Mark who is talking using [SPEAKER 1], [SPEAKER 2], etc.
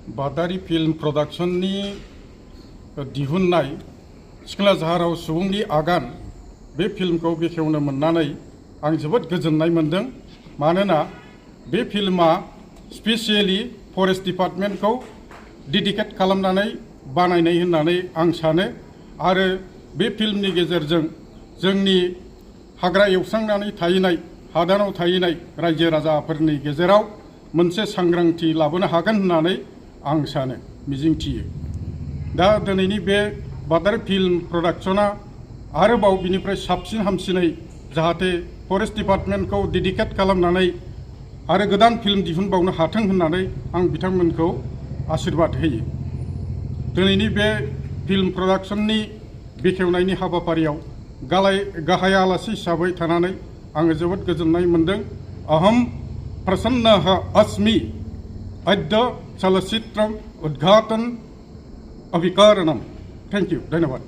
[SPEAKER 1] बादारि film प्रडाक्शननि दिहुननाय सिखोना जाहाराव सुबुंनि आगान बे फिल्मखौ बेखेवनो मोननानै आं जोबोद गोजोननाय मोनदों। मानोना बे फिल्मा स्पेसियेलि फरेस्ट डिपार्टमेन्टखौ डेडिकेट खालामनानै बानायनाय होननानै आं सानो आरो बे फिल्मनि गेजेरजों जोंनि हाग्रा एवस्रांनानै थाहैनाय हादानाव थाहैनाय रायजो राजाफोरनि गेजेराव मोनसे सांग्रांथि लाबोनो हागोन होननानै आं सानो मिजिंथियो। दा दिनैनि बे बादारि फिल्म प्रडाक्शना आरोबाव बिनिफ्राय साबसिन हामसिनै जाहाथे फरेस्ट डिपार्टमेन्टखौ डेडिकेट खालामनानै आरो गोदान फिल्म दिहुनबावनो हाथों होननानै आं बिथांमोनखौ आशीर्बाद होयो। दिनैनि बे फिल्म प्रडाक्शननि बेखेवनायनि हाबाफारियाव गाहाय आलासि हिसाबै थानानै आङो जोबोद गोजोननाय मोनदों। अहम प्रसन्नः अस्मि अद्य चलचित्रम उद्घाटन अभिकरणम। थैंक यू, धन्यवाद।